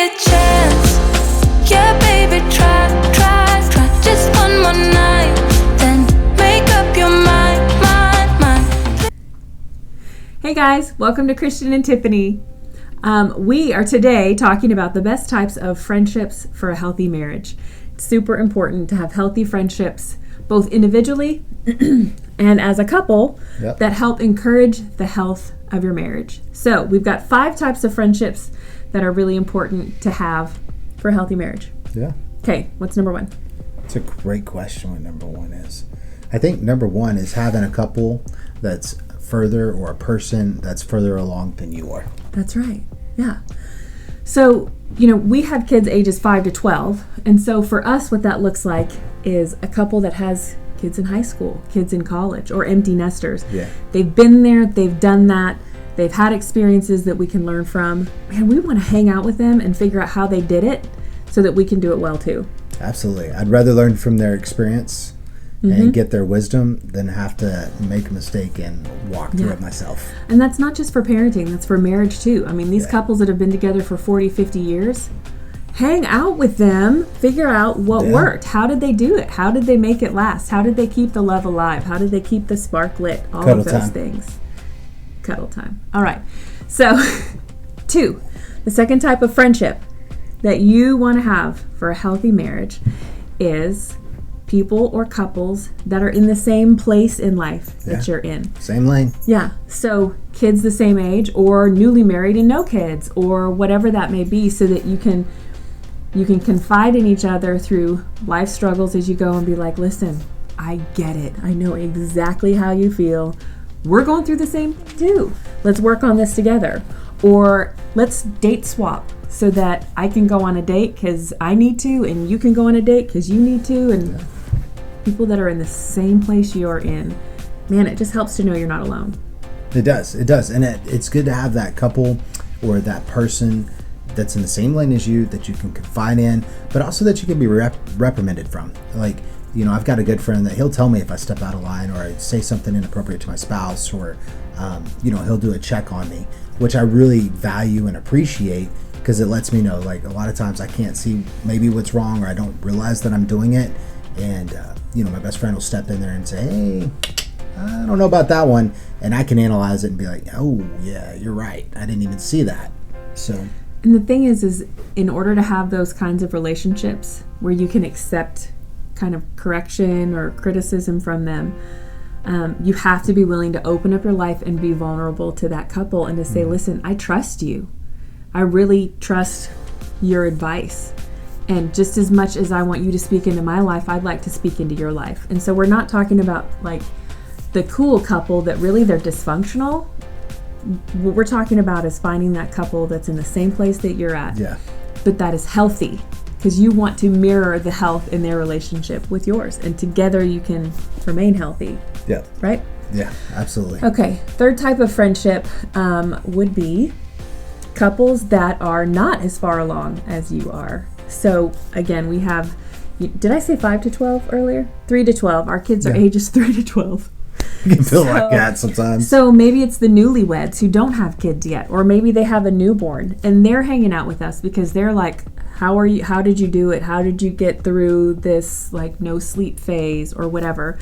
a chance. Yeah, baby, try. Just one more night, then make up your mind. Hey guys, welcome to Christian and Tiffany. We are today talking about the best types of friendships for a healthy marriage. It's super important to have healthy friendships, both individually and as a couple, that help encourage the health of your marriage. So we've got 5 types of friendships that are really important to have for a healthy marriage. Yeah. Okay, what's number 1? It's a great question what number 1 is. I think number 1 is having a couple that's further, or a person that's further along than you are. That's right. Yeah. So, we have kids ages 5 to 12. And so for us, what that looks like is a couple that has kids in high school, kids in college, or empty nesters. Yeah. They've been there, they've done that, they've had experiences that we can learn from. Man, we want to hang out with them and figure out how they did it so that we can do it well too. Absolutely. I'd rather learn from their experience and get their wisdom than have to make a mistake and walk through it myself. And that's not just for parenting, that's for marriage too. I mean, these couples that have been together for 40, 50 years, hang out with them, figure out what worked. How did they do it? How did they make it last? How did they keep the love alive? How did they keep the spark lit? All Cuddle of those time. things. Cuddle time. All right. So, 2, the second type of friendship that you want to have for a healthy marriage is people or couples that are in the same place in life that you're in. Same lane. Yeah. So kids the same age, or newly married and no kids, or whatever that may be, so that you can confide in each other through life struggles as you go and be like, listen, I get it. I know exactly how you feel. We're going through the same thing too. Let's work on this together. Or let's date swap so that I can go on a date because I need to, and you can go on a date because you need to. And people that are in the same place you're in, man, it just helps to know you're not alone. It does. And it's good to have that couple or that person that's in the same lane as you that you can confide in, but also that you can be reprimanded from. Like, I've got a good friend that he'll tell me if I step out of line or I say something inappropriate to my spouse, or, he'll do a check on me, which I really value and appreciate, because it lets me know, like, a lot of times I can't see maybe what's wrong, or I don't realize that I'm doing it. And, my best friend will step in there and say, hey, I don't know about that one. And I can analyze it and be like, oh, yeah, you're right. I didn't even see that. So. And the thing is in order to have those kinds of relationships where you can accept kind of correction or criticism from them, you have to be willing to open up your life and be vulnerable to that couple and to say, listen, I trust you. I really trust your advice. And just as much as I want you to speak into my life, I'd like to speak into your life. And so we're not talking about like the cool couple that really they're dysfunctional. What we're talking about is finding that couple that's in the same place that you're at, but that is healthy, because you want to mirror the health in their relationship with yours, and together you can remain healthy. Yeah. Right? Yeah, absolutely. Okay. 3rd type of friendship would be couples that are not as far along as you are. So again, we have, did I say 5 to 12 earlier? 3 to 12. Our kids are ages 3 to 12. You can feel like that sometimes. So maybe it's the newlyweds who don't have kids yet, or maybe they have a newborn and they're hanging out with us because they're like, how are you? How did you do it? How did you get through this like no sleep phase or whatever?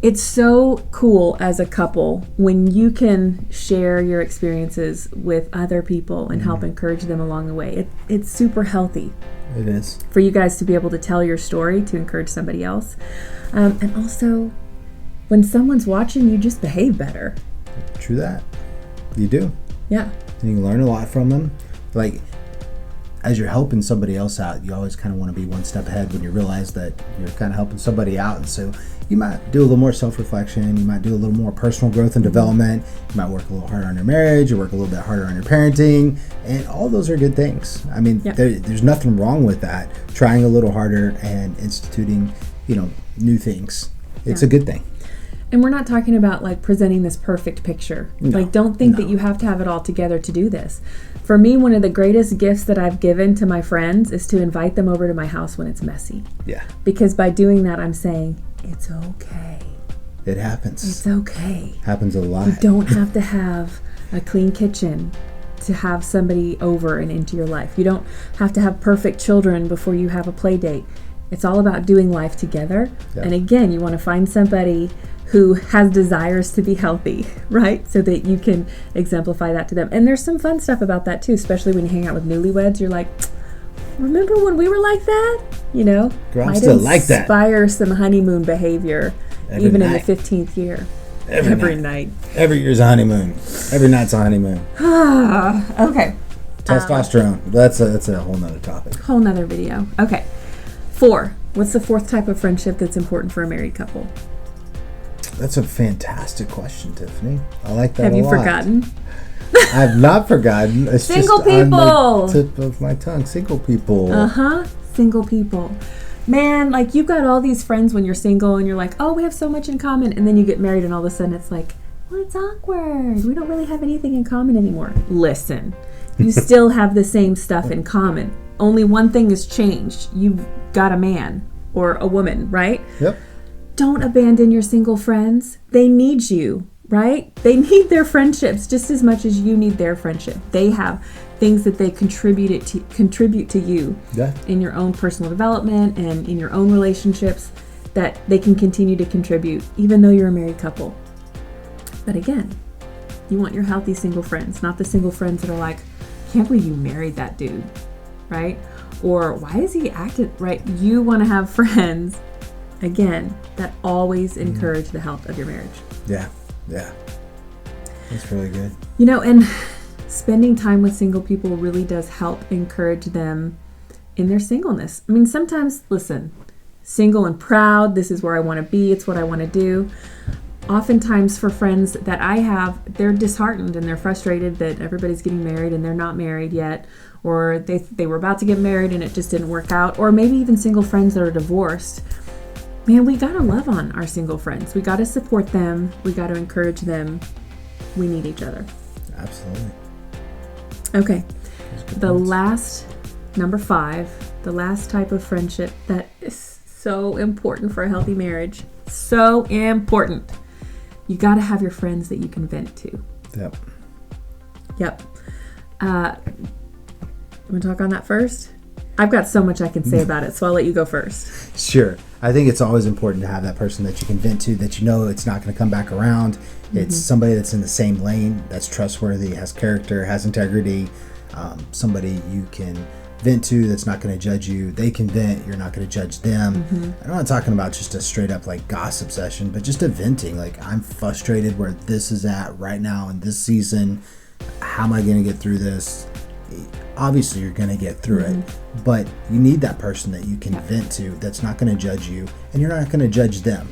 It's so cool as a couple when you can share your experiences with other people and help encourage them along the way. It's super healthy. It is. For you guys to be able to tell your story to encourage somebody else. And also, when someone's watching, you just behave better. True that. You do. Yeah. And you can learn a lot from them. Like, as you're helping somebody else out, you always kind of want to be one step ahead when you realize that you're kind of helping somebody out. And so you might do a little more self-reflection. You might do a little more personal growth and development. You might work a little harder on your marriage. You work a little bit harder on your parenting. And all those are good things. I mean, there's nothing wrong with that. Trying a little harder and instituting, new things. It's a good thing. And we're not talking about like presenting this perfect picture. No, like, don't think that you have to have it all together to do this. For me, one of the greatest gifts that I've given to my friends is to invite them over to my house when it's messy. Yeah. Because by doing that, I'm saying, it's okay. It happens. It's okay. Happens a lot. You don't have to have a clean kitchen to have somebody over and into your life. You don't have to have perfect children before you have a play date. It's all about doing life together. Yeah. And again, you want to find somebody who has desires to be healthy, right? So that you can exemplify that to them. And there's some fun stuff about that too, especially when you hang out with newlyweds. You're like, remember when we were like that? You know, Girl, I'm still like that. Inspire some honeymoon behavior, Every even night. in the 15th year. Every night. Every year's a honeymoon. Every night's a honeymoon. Okay. Testosterone. That's a whole nother topic. Whole nother video. Okay. 4. What's the 4th type of friendship that's important for a married couple? That's a fantastic question, Tiffany. I like that Have a you lot. forgotten? I've not forgotten. It's Single just people. on the tip of my tongue. Single people. Single people. Man, like you've got all these friends when you're single and you're like, oh, we have so much in common. And then you get married and all of a sudden it's like, well, it's awkward. We don't really have anything in common anymore. Listen, you still have the same stuff in common. Only one thing has changed. You've got a man or a woman, right? Yep. Don't abandon your single friends. They need you, right? They need their friendships just as much as you need their friendship. They have things that they contribute to you in your own personal development and in your own relationships that they can continue to contribute even though you're a married couple. But again, you want your healthy single friends, not the single friends that are like, can't believe you married that dude, right? Or why is he acting right? You want to have friends, again, that always encourage the health of your marriage. Yeah. That's really good. You know, and spending time with single people really does help encourage them in their singleness. I mean, sometimes, listen, single and proud, this is where I want to be, it's what I want to do. Oftentimes for friends that I have, they're disheartened and they're frustrated that everybody's getting married and they're not married yet, or they were about to get married and it just didn't work out, or maybe even single friends that are divorced. Man, we got to love on our single friends. We got to support them. We got to encourage them. We need each other. Absolutely. Okay. The points. last, number 5, the last type of friendship that is so important for a healthy marriage. So important. You got to have your friends that you can vent to. Yep. You want to talk on that first? I've got so much I can say about it, so I'll let you go first. Sure. I think it's always important to have that person that you can vent to, that you know it's not going to come back around. It's somebody that's in the same lane, that's trustworthy, has character, has integrity, somebody you can vent to that's not going to judge you. They can vent, you're not going to judge them. I'm not talking about just a straight up like gossip session, but just a venting. Like, I'm frustrated where this is at right now in this season. How am I going to get through this? Obviously you're going to get through it, but you need that person that you can vent to that's not going to judge you, and you're not going to judge them.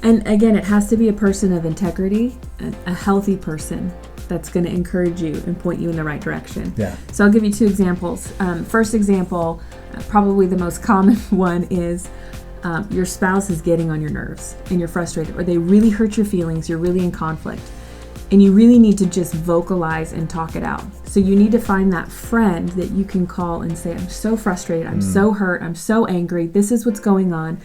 And again, it has to be a person of integrity, a healthy person that's going to encourage you and point you in the right direction. Yeah. So I'll give you 2 examples. First example, probably the most common one is your spouse is getting on your nerves and you're frustrated, or they really hurt your feelings, you're really in conflict. And you really need to just vocalize and talk it out. So you need to find that friend that you can call and say, I'm so frustrated, I'm so hurt, I'm so angry, this is what's going on.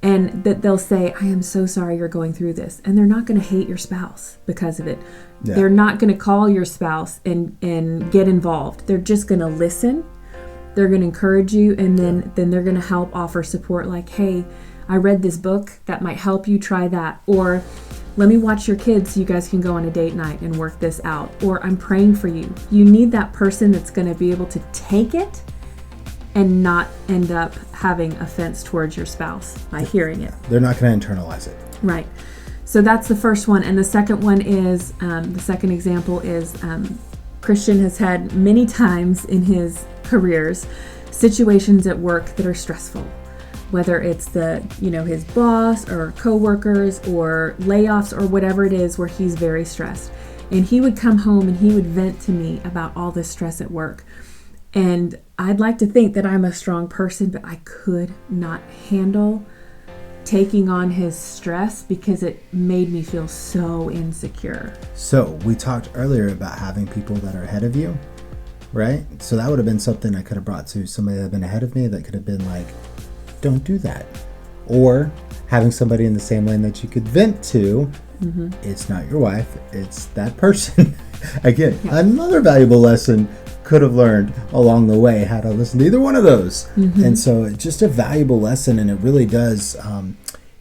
And that they'll say, I am so sorry you're going through this. And they're not going to hate your spouse because of it. Yeah. They're not going to call your spouse and get involved. They're just going to listen. They're going to encourage you. And then they're going to help offer support like, hey, I read this book that might help you, try that. Or let me watch your kids so you guys can go on a date night and work this out. Or I'm praying for you. You need that person that's going to be able to take it and not end up having offense towards your spouse by hearing it. They're not going to internalize it. Right. So that's the first one. And the second one is, the second example is Christian has had many times in his careers situations at work that are stressful. Whether it's his boss or coworkers or layoffs or whatever it is where he's very stressed. And he would come home and he would vent to me about all this stress at work. And I'd like to think that I'm a strong person, but I could not handle taking on his stress because it made me feel so insecure. So we talked earlier about having people that are ahead of you, right? So that would have been something I could have brought to somebody that had been ahead of me that could have been like, don't do that. Or having somebody in the same lane that you could vent to. It's not your wife, it's that person. Again, another valuable lesson could have learned along the way how to listen to either one of those. And so it's just a valuable lesson, and it really does.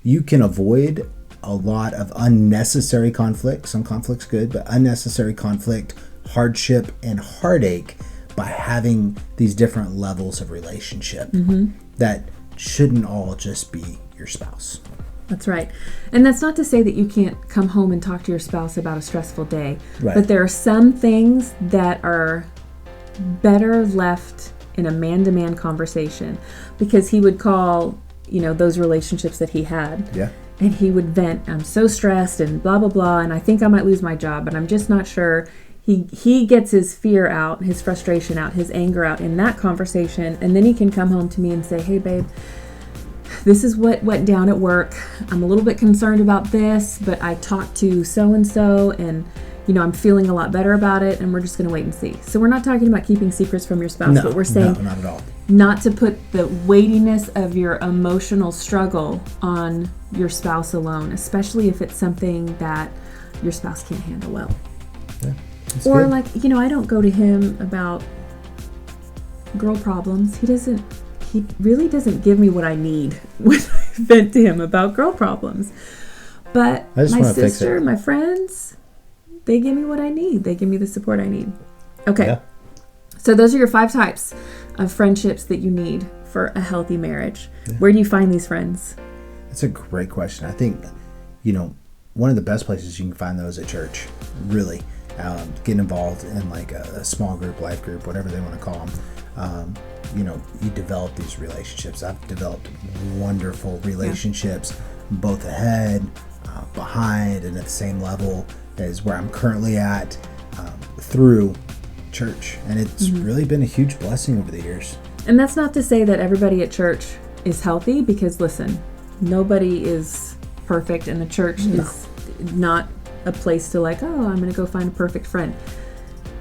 You can avoid a lot of unnecessary conflict. Some conflict's good, but unnecessary conflict, hardship, and heartache by having these different levels of relationship that shouldn't all just be your spouse. That's right. And that's not to say that you can't come home and talk to your spouse about a stressful day. Right. But there are some things that are better left in a man-to-man conversation, because he would call, those relationships that he had. Yeah. And he would vent, I'm so stressed and blah, blah, blah, and I think I might lose my job, but I'm just not sure. He gets his fear out, his frustration out, his anger out in that conversation, and then he can come home to me and say, hey, babe, this is what went down at work. I'm a little bit concerned about this, but I talked to so-and-so, and I'm feeling a lot better about it, and we're just going to wait and see. So we're not talking about keeping secrets from your spouse, but we're saying not at all. Not to put the weightiness of your emotional struggle on your spouse alone, especially if it's something that your spouse can't handle well. Yeah, or good. I don't go to him about girl problems. He really doesn't give me what I need when I vent to him about girl problems. But my sister, my friends, they give me what I need. They give me the support I need. Okay. Yeah. So those are your 5 types of friendships that you need for a healthy marriage. Yeah. Where do you find these friends? That's a great question. I think, one of the best places you can find those at church, really. Get involved in like a small group, life group, whatever they want to call them. You develop these relationships. I've developed wonderful relationships, both ahead, behind, and at the same level as where I'm currently at, through church. And it's really been a huge blessing over the years. And that's not to say that everybody at church is healthy, because listen, nobody is perfect, and the church is not a place to I'm going to go find a perfect friend.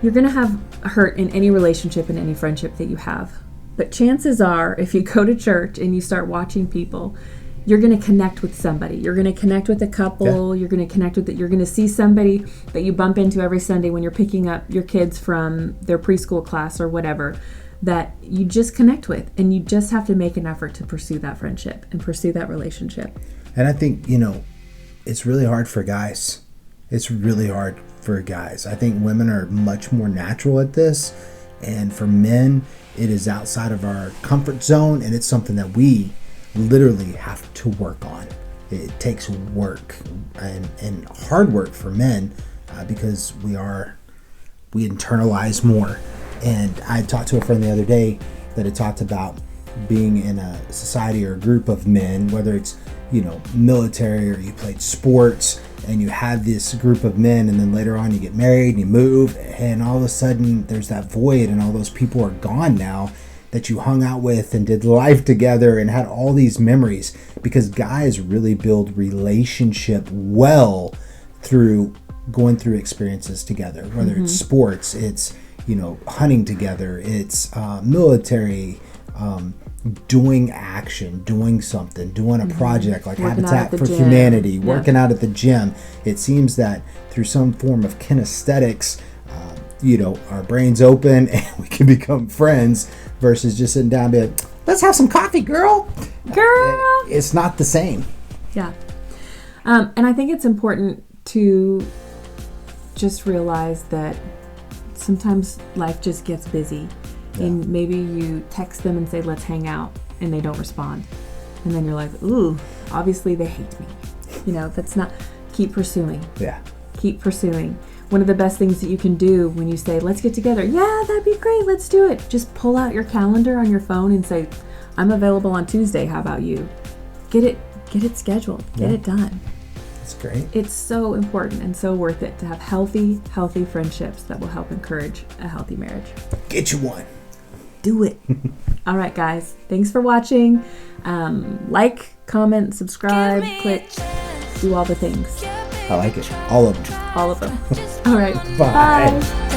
You're going to have hurt in any relationship and any friendship that you have. But chances are, if you go to church and you start watching people, you're going to connect with somebody. You're going to connect with a couple. Yeah. You're going to connect with you're going to see somebody that you bump into every Sunday when you're picking up your kids from their preschool class or whatever, that you just connect with. And you just have to make an effort to pursue that friendship and pursue that relationship. And I think, it's really hard for guys. It's really hard for guys. I think women are much more natural at this. And for men, it is outside of our comfort zone. And it's something that we literally have to work on. It takes work and hard work for men because we internalize more. And I talked to a friend the other day that had talked about being in a society or a group of men, whether it's, military or you played sports, and you have this group of men, and then later on you get married and you move, and all of a sudden there's that void, and all those people are gone now that you hung out with and did life together and had all these memories, because guys really build relationship well through going through experiences together, whether it's sports, it's hunting together, it's military, doing action, doing something, doing a project like working Habitat for Humanity, working out at the gym. It seems that through some form of kinesthetics, our brains open and we can become friends versus just sitting down and be like, let's have some coffee, girl. It's not the same. Yeah. And I think it's important to just realize that sometimes life just gets busy. Yeah. And maybe you text them and say, let's hang out, and they don't respond. And then you're like, ooh, obviously they hate me. That's not, keep pursuing. Yeah. Keep pursuing. One of the best things that you can do when you say, let's get together. Yeah, that'd be great. Let's do it. Just pull out your calendar on your phone and say, I'm available on Tuesday. How about you? Get it scheduled. Get it done. That's great. It's so important and so worth it to have healthy friendships that will help encourage a healthy marriage. Get you one. Do it. All right, guys. Thanks for watching. Like, comment, subscribe, click, do all the things. I like it. All of them. All of them. All right. Bye. Bye.